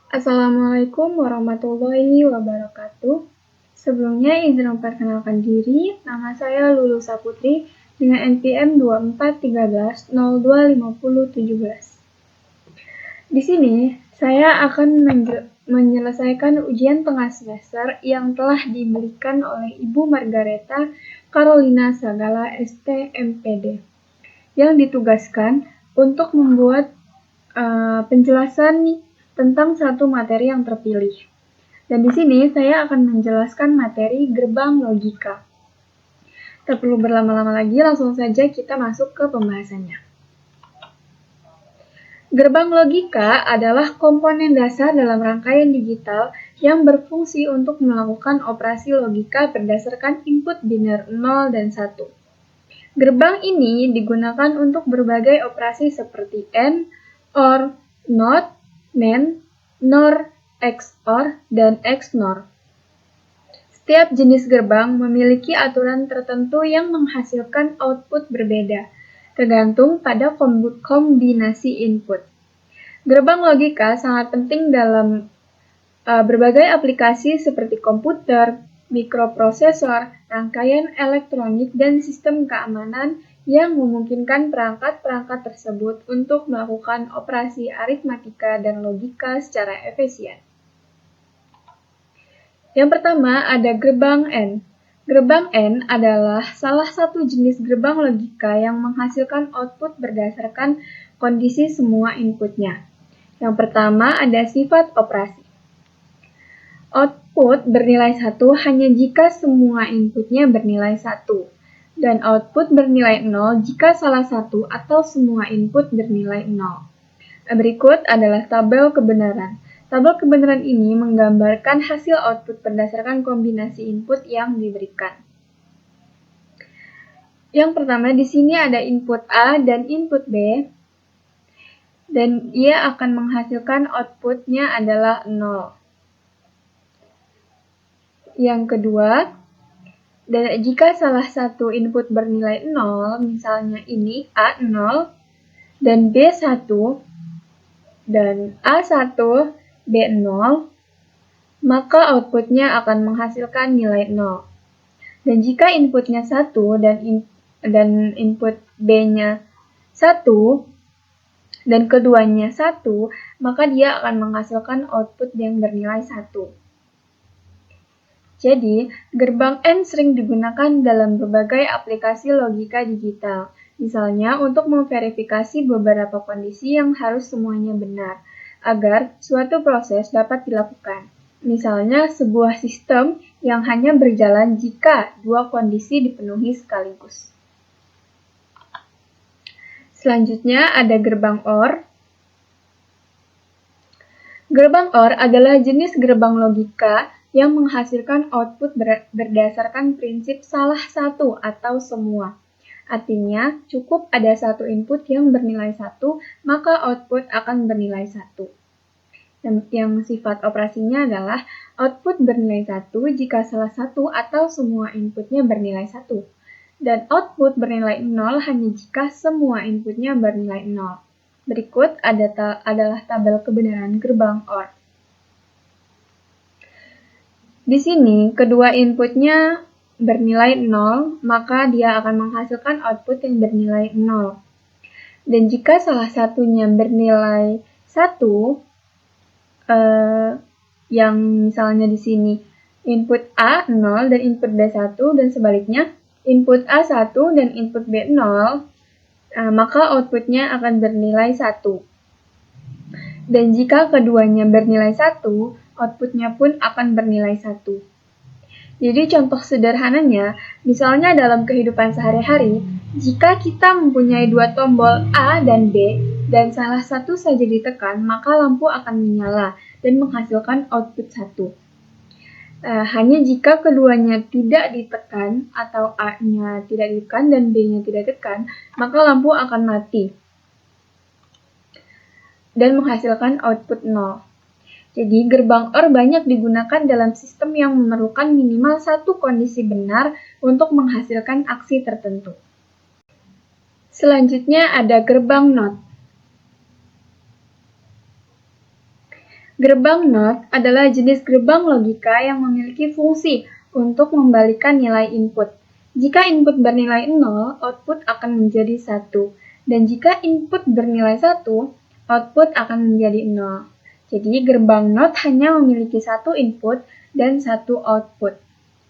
Assalamualaikum warahmatullahi wabarakatuh. Sebelumnya izin memperkenalkan diri, nama saya Lulu Saputri dengan NPM 2413025017. Di sini, saya akan menyelesaikan ujian tengah semester yang telah diberikan oleh Ibu Margareta Carolina Sagala ST MPD, yang ditugaskan untuk membuat penjelasan tentang satu materi yang terpilih. Dan di sini saya akan menjelaskan materi gerbang logika. Tak perlu berlama-lama lagi, langsung saja kita masuk ke pembahasannya. Gerbang logika adalah komponen dasar dalam rangkaian digital yang berfungsi untuk melakukan operasi logika berdasarkan input biner 0 dan 1. Gerbang ini digunakan untuk berbagai operasi seperti AND, OR, NOT, NAND, NOR, XOR, dan XNOR. Setiap jenis gerbang memiliki aturan tertentu yang menghasilkan output berbeda, tergantung pada kombinasi input. Gerbang logika sangat penting dalam berbagai aplikasi seperti komputer, mikroprosesor, rangkaian elektronik, dan sistem keamanan yang memungkinkan perangkat-perangkat tersebut untuk melakukan operasi aritmatika dan logika secara efisien. Yang pertama ada gerbang AND. Gerbang AND adalah salah satu jenis gerbang logika yang menghasilkan output berdasarkan kondisi semua inputnya. Yang pertama ada sifat operasi. Output bernilai 1 hanya jika semua inputnya bernilai 1. Dan output bernilai 0 jika salah satu atau semua input bernilai 0. Berikut adalah tabel kebenaran. Tabel kebenaran ini menggambarkan hasil output berdasarkan kombinasi input yang diberikan. Yang pertama di sini ada input A dan input B, dan ia akan menghasilkan outputnya adalah 0. Yang kedua, dan jika salah satu input bernilai 0, misalnya ini A 0 dan B 1 dan A1, B 0, maka outputnya akan menghasilkan nilai 0. Dan jika inputnya 1 dan input B-nya 1 dan keduanya 1, maka dia akan menghasilkan output yang bernilai 1. Jadi, gerbang AND sering digunakan dalam berbagai aplikasi logika digital, misalnya untuk memverifikasi beberapa kondisi yang harus semuanya benar, agar suatu proses dapat dilakukan. Misalnya, sebuah sistem yang hanya berjalan jika dua kondisi dipenuhi sekaligus. Selanjutnya ada gerbang OR. Gerbang OR adalah jenis gerbang logika yang menghasilkan output berdasarkan prinsip salah satu atau semua. Artinya, cukup ada satu input yang bernilai 1, maka output akan bernilai 1. Yang sifat operasinya adalah output bernilai 1 jika salah satu atau semua inputnya bernilai 1. Dan output bernilai 0 hanya jika semua inputnya bernilai 0. Berikut adalah tabel kebenaran gerbang OR. Di sini, kedua inputnya bernilai 0, maka dia akan menghasilkan output yang bernilai 0. Dan jika salah satunya bernilai 1, yang misalnya di sini input A 0 dan input B 1, dan sebaliknya input A 1 dan input B 0, maka outputnya akan bernilai 1. Dan jika keduanya bernilai 1, outputnya pun akan bernilai 1. Jadi contoh sederhananya, misalnya dalam kehidupan sehari-hari, jika kita mempunyai dua tombol A dan B, dan salah satu saja ditekan, maka lampu akan menyala dan menghasilkan output 1. Hanya jika keduanya tidak ditekan, atau A-nya tidak ditekan dan B-nya tidak ditekan, maka lampu akan mati dan menghasilkan output 0. Jadi, gerbang OR banyak digunakan dalam sistem yang memerlukan minimal satu kondisi benar untuk menghasilkan aksi tertentu. Selanjutnya ada gerbang NOT. Gerbang NOT adalah jenis gerbang logika yang memiliki fungsi untuk membalikan nilai input. Jika input bernilai 0, output akan menjadi 1. Dan jika input bernilai 1, output akan menjadi 0. Jadi gerbang NOT hanya memiliki satu input dan satu output.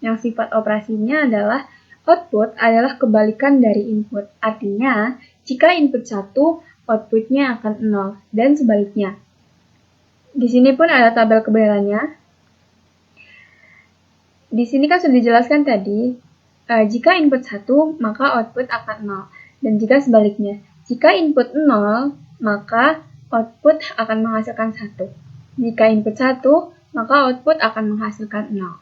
Yang sifat operasinya adalah output adalah kebalikan dari input. Artinya, jika input 1, outputnya akan 0, dan sebaliknya. Di sini pun ada tabel kebenarannya. Di sini kan sudah dijelaskan tadi, jika input 1, maka output akan 0. Dan jika sebaliknya, jika input 0, maka output akan menghasilkan 1. Jika input 1, maka output akan menghasilkan 0.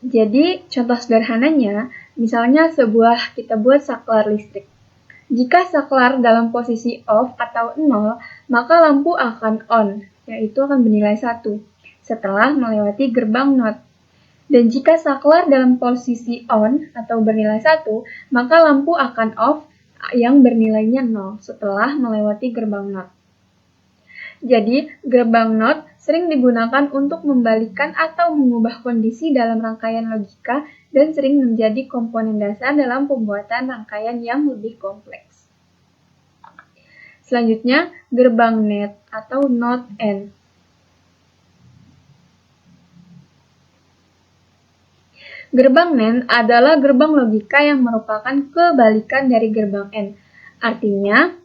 Jadi, contoh sederhananya, misalnya kita buat saklar listrik. Jika saklar dalam posisi off atau 0, maka lampu akan on, yaitu akan bernilai 1, setelah melewati gerbang NOT. Dan jika saklar dalam posisi on atau bernilai 1, maka lampu akan off yang bernilainya 0 setelah melewati gerbang NOT. Jadi, gerbang NOT sering digunakan untuk membalikan atau mengubah kondisi dalam rangkaian logika dan sering menjadi komponen dasar dalam pembuatan rangkaian yang lebih kompleks. Selanjutnya, gerbang NAND atau NOT AND. Gerbang NAND adalah gerbang logika yang merupakan kebalikan dari gerbang AND. Artinya,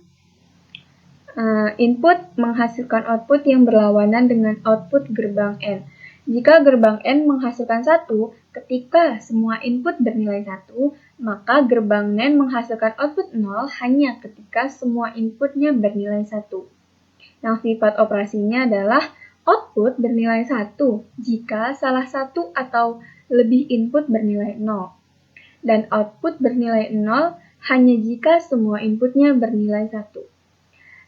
input menghasilkan output yang berlawanan dengan output gerbang AND. Jika gerbang AND menghasilkan 1, ketika semua input bernilai 1, maka gerbang NAND menghasilkan output 0 hanya ketika semua inputnya bernilai 1. Yang sifat operasinya adalah output bernilai 1 jika salah satu atau lebih input bernilai 0. Dan output bernilai 0 hanya jika semua inputnya bernilai 1.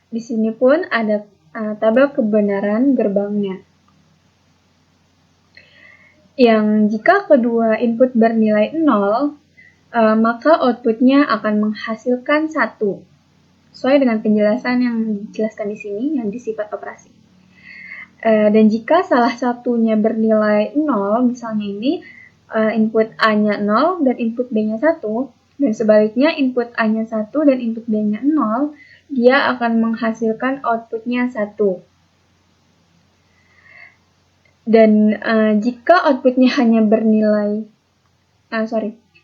Di sini pun ada tabel kebenaran gerbang NAND. Yang jika kedua input bernilai 0, maka outputnya akan menghasilkan 1. Sesuai dengan penjelasan yang dijelaskan di sini, yang di sifat operasi. Dan jika salah satunya bernilai 0, misalnya ini input A-nya 0 dan input B-nya 1, dan sebaliknya input A-nya 1 dan input B-nya 0, dia akan menghasilkan outputnya 1. Dan jika outputnya hanya bernilai,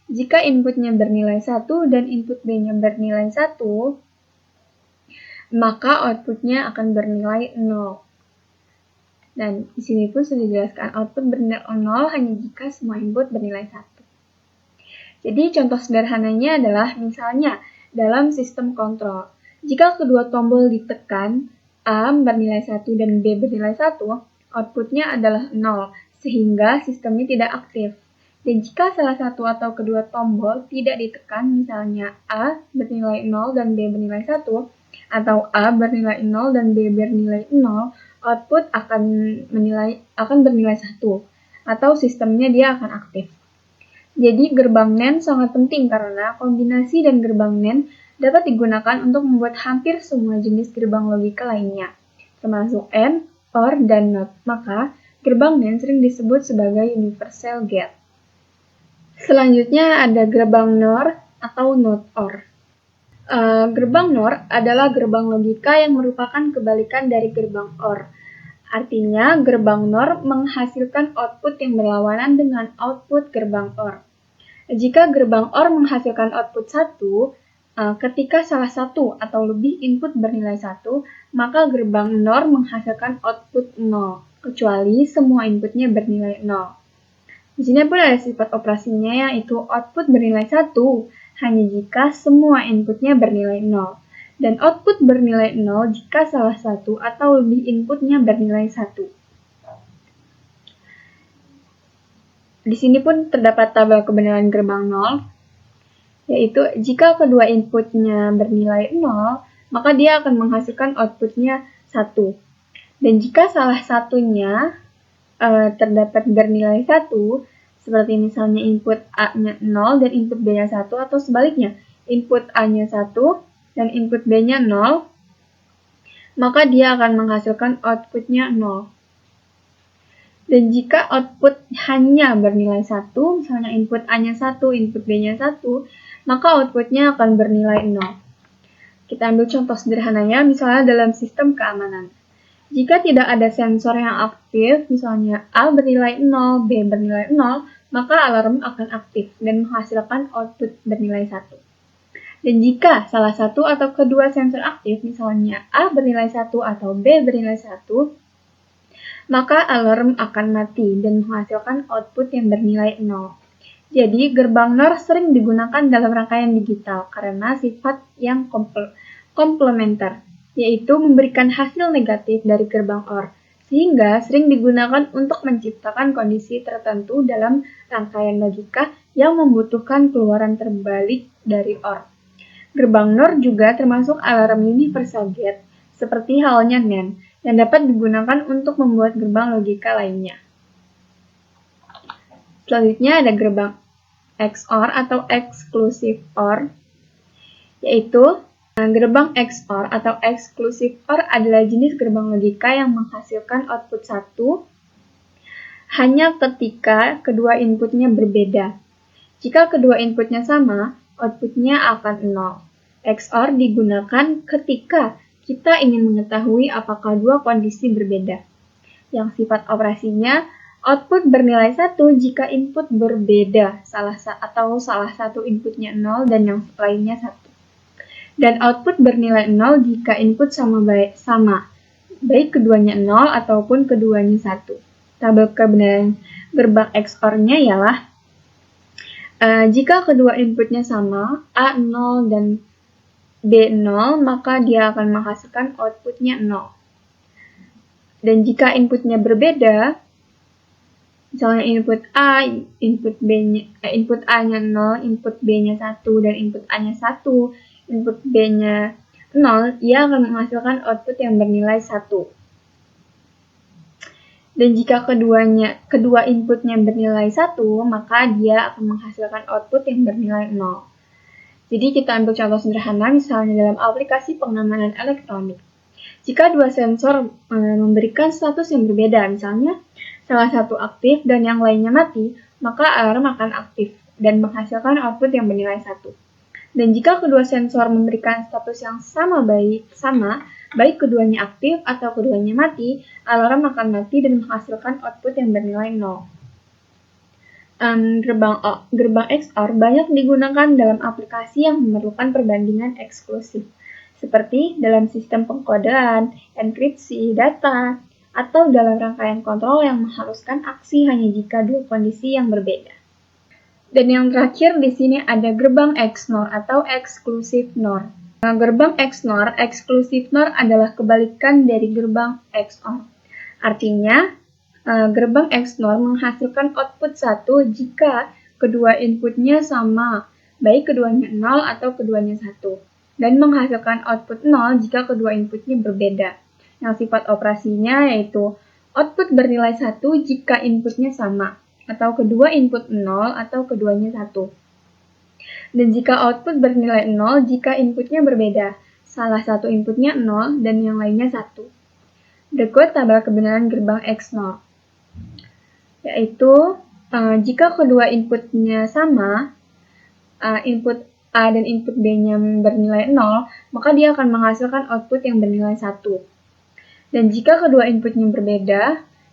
jika inputnya bernilai 1 dan input B-nya bernilai 1, maka outputnya akan bernilai 0. Dan di sini pun sudah dijelaskan output bernilai 0 hanya jika semua input bernilai 1. Jadi contoh sederhananya adalah misalnya dalam sistem kontrol. Jika kedua tombol ditekan, A bernilai 1 dan B bernilai 1, outputnya adalah 0, sehingga sistemnya tidak aktif. Dan jika salah satu atau kedua tombol tidak ditekan, misalnya A bernilai 0 dan B bernilai 1, atau A bernilai 0 dan B bernilai 0, output akan bernilai 1, atau sistemnya dia akan aktif. Jadi gerbang NAND sangat penting karena kombinasi dan gerbang NAND dapat digunakan untuk membuat hampir semua jenis gerbang logika lainnya, termasuk AND, OR, dan NOT. Maka, gerbang NAND sering disebut sebagai universal gate. Selanjutnya ada gerbang NOR atau NOT OR. Gerbang NOR adalah gerbang logika yang merupakan kebalikan dari gerbang OR. Artinya, gerbang NOR menghasilkan output yang berlawanan dengan output gerbang OR. Jika gerbang OR menghasilkan output 1, ketika salah satu atau lebih input bernilai 1, maka gerbang NOR menghasilkan output 0, kecuali semua inputnya bernilai 0. Di sini pun ada sifat operasinya, yaitu output bernilai 1 hanya jika semua inputnya bernilai 0, dan output bernilai 0 jika salah satu atau lebih inputnya bernilai 1. Di sini pun terdapat tabel kebenaran gerbang 0, yaitu jika kedua inputnya bernilai 0, maka dia akan menghasilkan outputnya 1. Dan jika salah satunya terdapat bernilai 1, seperti misalnya input A-nya 0 dan input B-nya 1, atau sebaliknya, input A-nya 1 dan input B-nya 0, maka dia akan menghasilkan outputnya 0. Dan jika output hanya bernilai 1, misalnya input A-nya 1, input B-nya 1, maka outputnya akan bernilai 0. Kita ambil contoh sederhananya, misalnya dalam sistem keamanan. Jika tidak ada sensor yang aktif, misalnya A bernilai 0, B bernilai 0, maka alarm akan aktif dan menghasilkan output bernilai 1. Dan jika salah satu atau kedua sensor aktif, misalnya A bernilai 1 atau B bernilai 1, maka alarm akan mati dan menghasilkan output yang bernilai 0. Jadi, gerbang NOR sering digunakan dalam rangkaian digital karena sifat yang komplementer, yaitu memberikan hasil negatif dari gerbang OR, sehingga sering digunakan untuk menciptakan kondisi tertentu dalam rangkaian logika yang membutuhkan keluaran terbalik dari OR. Gerbang NOR juga termasuk alarm universal gate, seperti halnya NAND, yang dapat digunakan untuk membuat gerbang logika lainnya. Selanjutnya ada gerbang XOR atau Exclusive OR, yaitu gerbang XOR atau Exclusive OR adalah jenis gerbang logika yang menghasilkan output 1 hanya ketika kedua inputnya berbeda. Jika kedua inputnya sama, outputnya akan 0. XOR digunakan ketika kita ingin mengetahui apakah dua kondisi berbeda. Yang sifat operasinya, output bernilai 1 jika input berbeda, salah satu inputnya 0 dan yang lainnya 1. Dan output bernilai 0 jika input sama, baik keduanya 0 ataupun keduanya 1. Tabel kebenaran gerbang XOR-nya ialah, jika kedua inputnya sama, A 0 dan B0, maka dia akan menghasilkan outputnya 0. Dan jika inputnya berbeda, misalnya input A, input A-nya 0, input B-nya 1, dan input A-nya 1, input B-nya 0, ia akan menghasilkan output yang bernilai 1. Dan jika kedua inputnya bernilai 1, maka dia akan menghasilkan output yang bernilai 0. Jadi kita ambil contoh sederhana, misalnya dalam aplikasi pengamanan elektronik. Jika dua sensor memberikan status yang berbeda, misalnya salah satu aktif dan yang lainnya mati, maka alarm akan aktif dan menghasilkan output yang bernilai 1. Dan jika kedua sensor memberikan status yang sama, baik keduanya aktif atau keduanya mati, alarm akan mati dan menghasilkan output yang bernilai 0. Gerbang XOR banyak digunakan dalam aplikasi yang memerlukan perbandingan eksklusif, seperti dalam sistem pengkodean, enkripsi data, atau dalam rangkaian kontrol yang mengharuskan aksi hanya jika dua kondisi yang berbeda. Dan yang terakhir di sini ada gerbang XNOR atau Exclusive NOR. Gerbang XNOR, Exclusive NOR adalah kebalikan dari gerbang XOR. Artinya, gerbang XNOR menghasilkan output 1 jika kedua inputnya sama, baik keduanya 0 atau keduanya 1, dan menghasilkan output 0 jika kedua inputnya berbeda. Yang sifat operasinya yaitu output bernilai 1 jika inputnya sama, atau kedua input 0 atau keduanya 1. Dan jika output bernilai 0 jika inputnya berbeda, salah satu inputnya 0 dan yang lainnya 1. Berikut tabel kebenaran gerbang XNOR. Yaitu jika kedua inputnya sama, input A dan input B-nya bernilai 0, maka dia akan menghasilkan output yang bernilai 1. Dan jika kedua inputnya berbeda,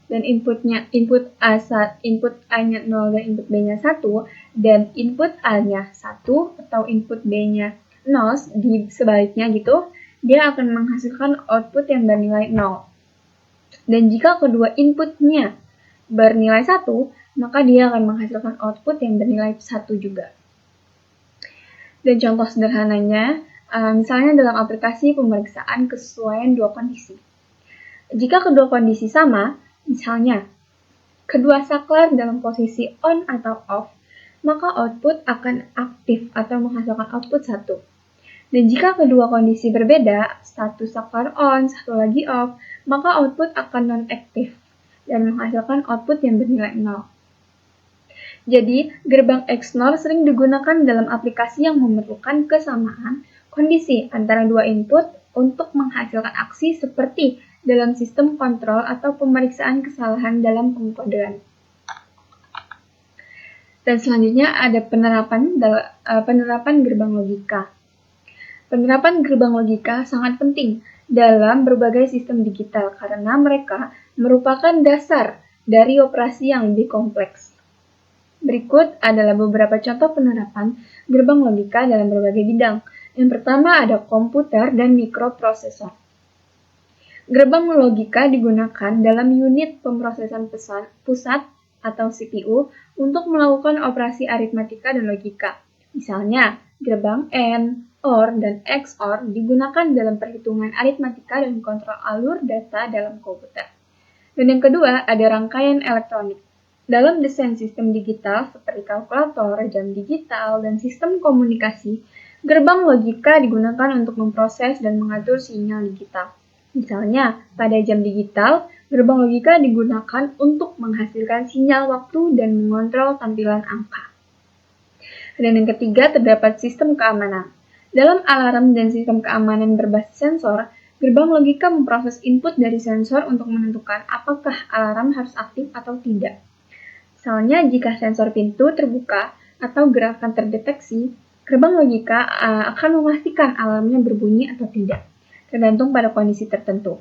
dan input A-nya 0 dan input B-nya 1, dan input A-nya 1 atau input B-nya 0, sebaliknya gitu, dia akan menghasilkan output yang bernilai 0. Dan jika kedua inputnya bernilai 1, maka dia akan menghasilkan output yang bernilai 1 juga. Dan contoh sederhananya, misalnya dalam aplikasi pemeriksaan kesesuaian dua kondisi. Jika kedua kondisi sama, misalnya kedua saklar dalam posisi on atau off, maka output akan aktif atau menghasilkan output 1. Dan jika kedua kondisi berbeda, satu saklar on, satu lagi off, maka output akan non-aktif dan menghasilkan output yang bernilai 0. Jadi, gerbang XNOR sering digunakan dalam aplikasi yang memerlukan kesamaan kondisi antara dua input untuk menghasilkan aksi seperti dalam sistem kontrol atau pemeriksaan kesalahan dalam pengkodean. Dan selanjutnya ada penerapan gerbang logika. Penerapan gerbang logika sangat penting dalam berbagai sistem digital karena mereka merupakan dasar dari operasi yang lebih kompleks. Berikut adalah beberapa contoh penerapan gerbang logika dalam berbagai bidang. Yang pertama ada komputer dan mikroprosesor. Gerbang logika digunakan dalam unit pemrosesan pusat atau CPU untuk melakukan operasi aritmatika dan logika. Misalnya, gerbang AND, OR, dan XOR digunakan dalam perhitungan aritmatika dan kontrol alur data dalam komputer. Dan yang kedua, ada rangkaian elektronik. Dalam desain sistem digital seperti kalkulator, jam digital, dan sistem komunikasi, gerbang logika digunakan untuk memproses dan mengatur sinyal digital. Misalnya, pada jam digital, gerbang logika digunakan untuk menghasilkan sinyal waktu dan mengontrol tampilan angka. Dan yang ketiga, terdapat sistem keamanan. Dalam alarm dan sistem keamanan berbasis sensor, gerbang logika memproses input dari sensor untuk menentukan apakah alarm harus aktif atau tidak. Misalnya, jika sensor pintu terbuka atau gerakan terdeteksi, gerbang logika akan memastikan alarmnya berbunyi atau tidak, tergantung pada kondisi tertentu.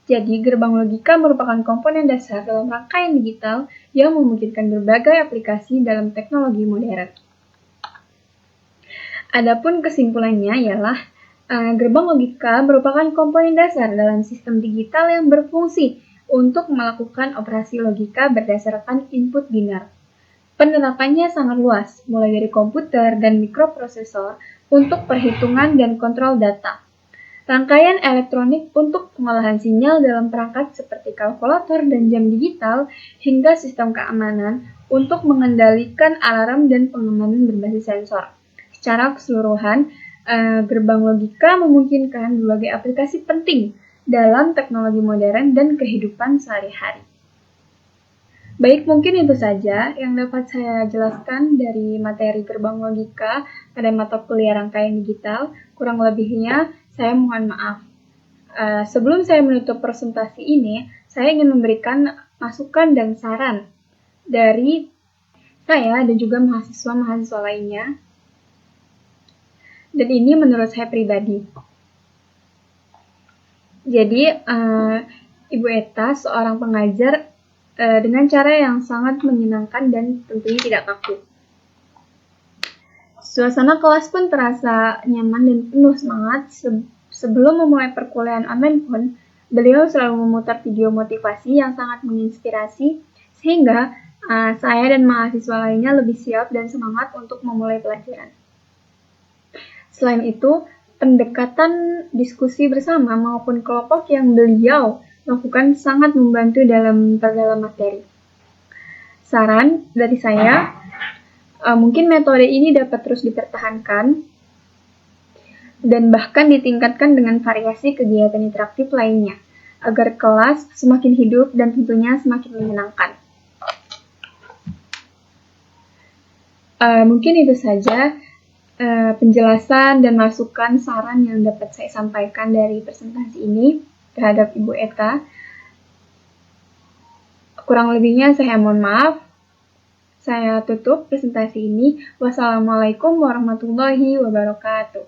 Jadi, gerbang logika merupakan komponen dasar dalam rangkaian digital yang memungkinkan berbagai aplikasi dalam teknologi modern. Adapun kesimpulannya ialah gerbang logika merupakan komponen dasar dalam sistem digital yang berfungsi untuk melakukan operasi logika berdasarkan input binar. Penerapannya sangat luas, mulai dari komputer dan mikroprosesor untuk perhitungan dan kontrol data. Rangkaian elektronik untuk pengolahan sinyal dalam perangkat seperti kalkulator dan jam digital, hingga sistem keamanan untuk mengendalikan alarm dan pengamanan berbasis sensor. Secara keseluruhan, gerbang logika memungkinkan berbagai aplikasi penting dalam teknologi modern dan kehidupan sehari-hari. Baik, mungkin itu saja yang dapat saya jelaskan dari materi gerbang logika pada mata kuliah rangkaian digital. Kurang lebihnya, saya mohon maaf. Sebelum saya menutup presentasi ini, saya ingin memberikan masukan dan saran dari saya dan juga mahasiswa-mahasiswa lainnya. Dan ini menurut saya pribadi. Jadi, Ibu Eta seorang pengajar dengan cara yang sangat menyenangkan dan tentunya tidak kaku. Suasana kelas pun terasa nyaman dan penuh semangat. Sebelum memulai perkuliahan online pun, beliau selalu memutar video motivasi yang sangat menginspirasi, sehingga saya dan mahasiswa lainnya lebih siap dan semangat untuk memulai pelajaran. Selain itu, pendekatan diskusi bersama maupun kelompok yang beliau lakukan sangat membantu dalam perdalam materi. Saran dari saya, mungkin metode ini dapat terus dipertahankan dan bahkan ditingkatkan dengan variasi kegiatan interaktif lainnya, agar kelas semakin hidup dan tentunya semakin menyenangkan. Mungkin itu saja penjelasan dan masukan saran yang dapat saya sampaikan dari presentasi ini terhadap Ibu Eta. Kurang lebihnya saya mohon maaf. Saya tutup presentasi ini. Wassalamualaikum warahmatullahi wabarakatuh.